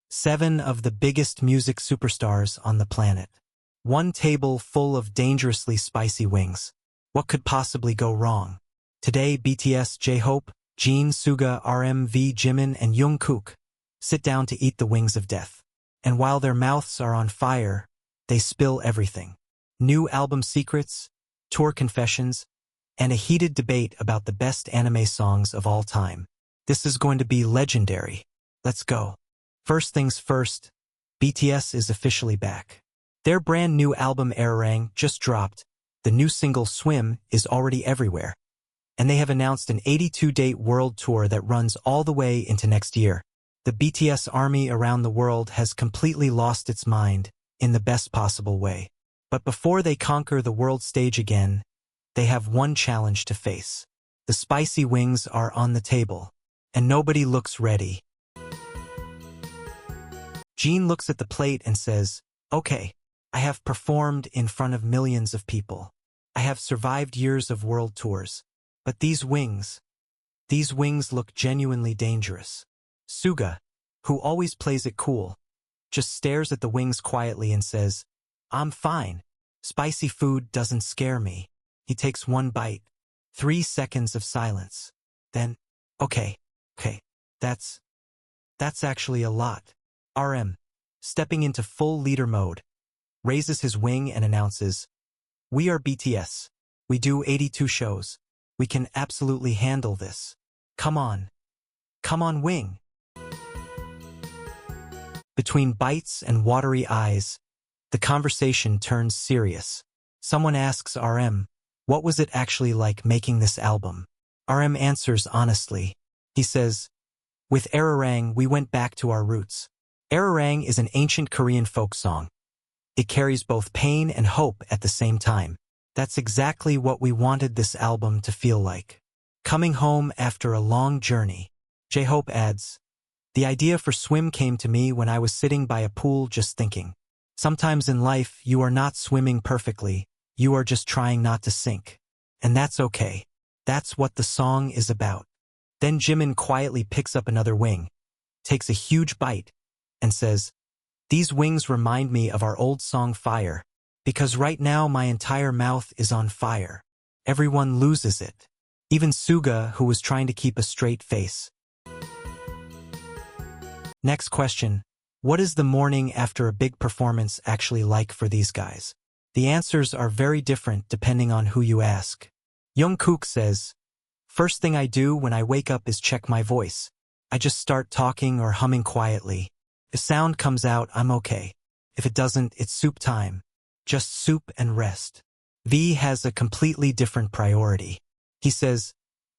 7 of the biggest music superstars on the planet. One table full of dangerously spicy wings. What could possibly go wrong? Today, BTS, J-Hope, Jin, SUGA, RMV, Jimin, and Jung Kook sit down to eat the wings of death. And while their mouths are on fire, they spill everything. New album secrets, tour confessions, and a heated debate about the best anime songs of all time. This is going to be legendary. Let's go. First things first, BTS is officially back. Their brand new album ARIRANG just dropped. The new single Swim is already everywhere. And they have announced an 82-date world tour that runs all the way into next year. The BTS army around the world has completely lost its mind in the best possible way. But before they conquer the world stage again, they have one challenge to face. The spicy wings are on the table, and nobody looks ready. Jin looks at the plate and says, "Okay, I have performed in front of millions of people. I have survived years of world tours. But these wings look genuinely dangerous." SUGA, who always plays it cool, just stares at the wings quietly and says, "I'm fine. Spicy food doesn't scare me." He takes one bite. 3 seconds of silence. Then, okay, that's actually a lot. RM, stepping into full leader mode, raises his wing and announces, "We are BTS. We do 82 shows. We can absolutely handle this. Come on, wing." Between bites and watery eyes, the conversation turns serious. Someone asks RM, what was it actually like making this album? RM answers honestly. He says, "With ARIRANG, we went back to our roots." ARIRANG is an ancient Korean folk song. It carries both pain and hope at the same time. That's exactly what we wanted this album to feel like. Coming home after a long journey. J-Hope adds, "The idea for Swim came to me when I was sitting by a pool just thinking. Sometimes in life, you are not swimming perfectly, you are just trying not to sink. And that's okay. That's what the song is about." Then Jimin quietly picks up another wing, takes a huge bite, and says, "These wings remind me of our old song Fire, because right now my entire mouth is on fire." Everyone loses it. Even SUGA, who was trying to keep a straight face. Next question. What is the morning after a big performance actually like for these guys? The answers are very different depending on who you ask. Jung Kook says, "First thing I do when I wake up is check my voice. I just start talking or humming quietly. If sound comes out, I'm okay. If it doesn't, it's soup time. Just soup and rest." V has a completely different priority. He says,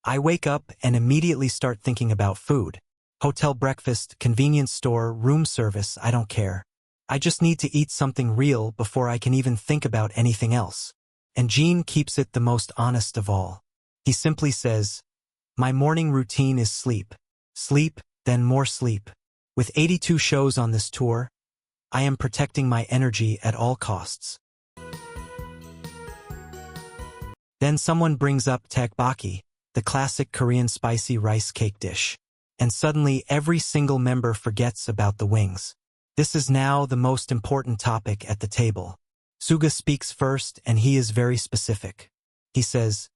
"I wake up and immediately start thinking about food. Hotel breakfast, convenience store, room service, I don't care. I just need to eat something real before I can even think about anything else." And Jin keeps it the most honest of all. He simply says, "My morning routine is sleep. Sleep, then more sleep. With 82 shows on this tour, I am protecting my energy at all costs." Then someone brings up Tteokbokki, the classic Korean spicy rice cake dish. And suddenly every single member forgets about the wings. This is now the most important topic at the table. SUGA speaks first, and he is very specific. He says,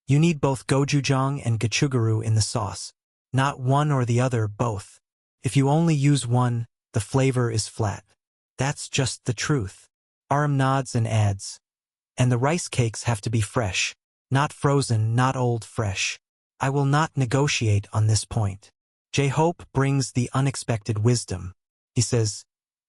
"You need both gochujang and gochugaru in the sauce. Not one or the other, both. If you only use one, the flavor is flat." That's just the truth. RM nods and adds, "And the rice cakes have to be fresh. Not frozen, not old, fresh. I will not negotiate on this point." J-Hope brings the unexpected wisdom. He says,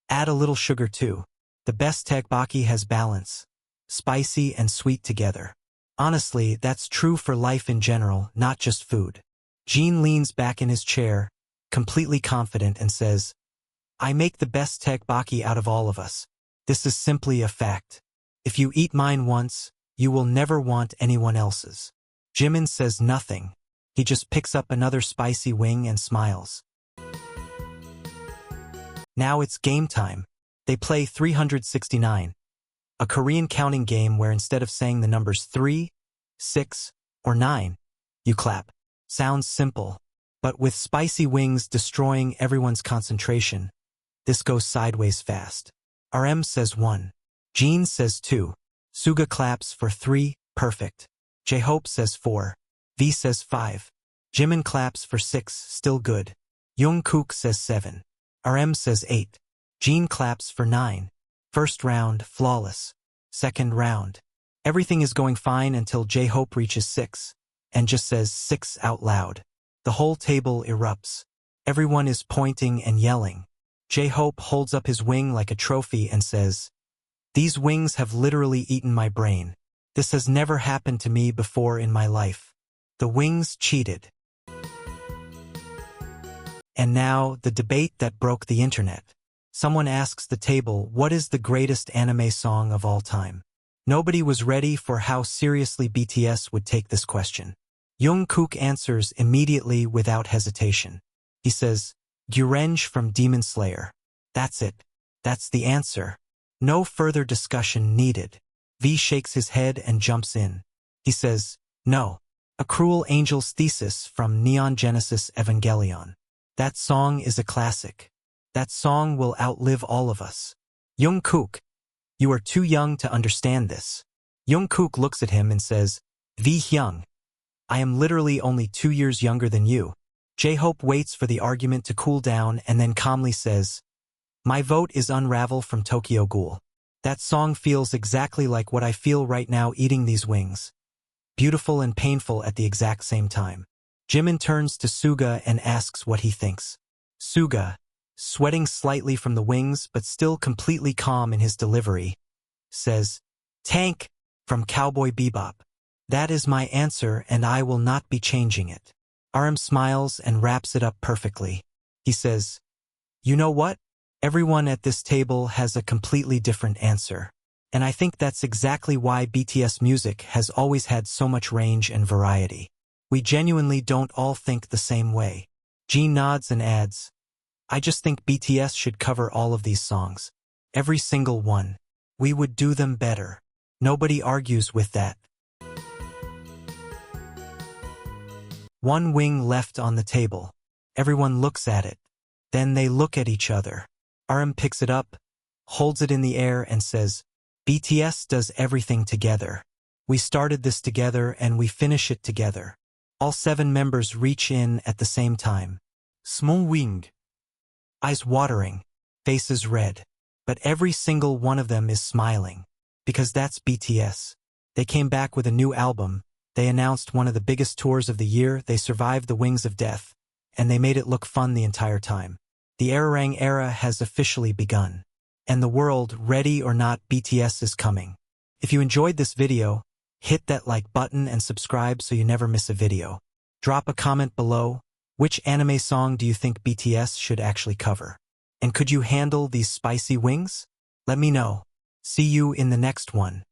"Add a little sugar too. The best tteokbokki has balance. Spicy and sweet together." Honestly, that's true for life in general, not just food. Jin leans back in his chair, completely confident, and says, "I make the best tteokbokki out of all of us. This is simply a fact. If you eat mine once, you will never want anyone else's." Jimin says nothing. He just picks up another spicy wing and smiles. Now it's game time. They play 369, a Korean counting game where instead of saying the numbers 3, 6, or 9, you clap. Sounds simple, but with spicy wings destroying everyone's concentration, This goes sideways fast. RM says 1. Jin says 2. SUGA claps for 3, perfect. J-Hope says 4. V says 5. Jimin claps for 6, still good. Jung Kook says 7. RM says 8. Jin claps for 9. First round, flawless. Second round. Everything is going fine until J-Hope reaches 6, and just says 6 out loud. The whole table erupts. Everyone is pointing and yelling. J-Hope holds up his wing like a trophy and says, "These wings have literally eaten my brain. This has never happened to me before in my life. The wings cheated." And now, the debate that broke the internet. Someone asks the table, what is the greatest anime song of all time? Nobody was ready for how seriously BTS would take this question. Jung Kook answers immediately without hesitation. He says, "ARIRANG from Demon Slayer." That's it. That's the answer. No further discussion needed. V shakes his head and jumps in. He says, "No. A Cruel Angel's Thesis from Neon Genesis Evangelion. That song is a classic. That song will outlive all of us." Jung Kook, "You are too young to understand this." Jung Kook looks at him and says, "V Hyung, I am literally only 2 years younger than you." J-Hope waits for the argument to cool down and then calmly says, "My vote is Unravel from Tokyo Ghoul. That song feels exactly like what I feel right now eating these wings. Beautiful and painful at the exact same time." Jimin turns to SUGA and asks what he thinks. SUGA, sweating slightly from the wings but still completely calm in his delivery, says, "Tank from Cowboy Bebop. That is my answer and I will not be changing it." RM smiles and wraps it up perfectly. He says, "You know what? Everyone at this table has a completely different answer. And I think that's exactly why BTS music has always had so much range and variety. We genuinely don't all think the same way." Jin nods and adds, "I just think BTS should cover all of these songs. Every single one. We would do them better." Nobody argues with that. One wing left on the table. Everyone looks at it. Then they look at each other. RM picks it up, holds it in the air and says, "BTS does everything together. We started this together and we finish it together." All 7 members reach in at the same time. Small wing. Eyes watering, faces red. But every single one of them is smiling. Because that's BTS. They came back with a new album. They announced one of the biggest tours of the year. They survived the wings of death. And they made it look fun the entire time. The ARIRANG era has officially begun. And the world, ready or not, BTS is coming. If you enjoyed this video, hit that like button and subscribe so you never miss a video. Drop a comment below. Which anime song do you think BTS should actually cover? And could you handle these spicy wings? Let me know. See you in the next one.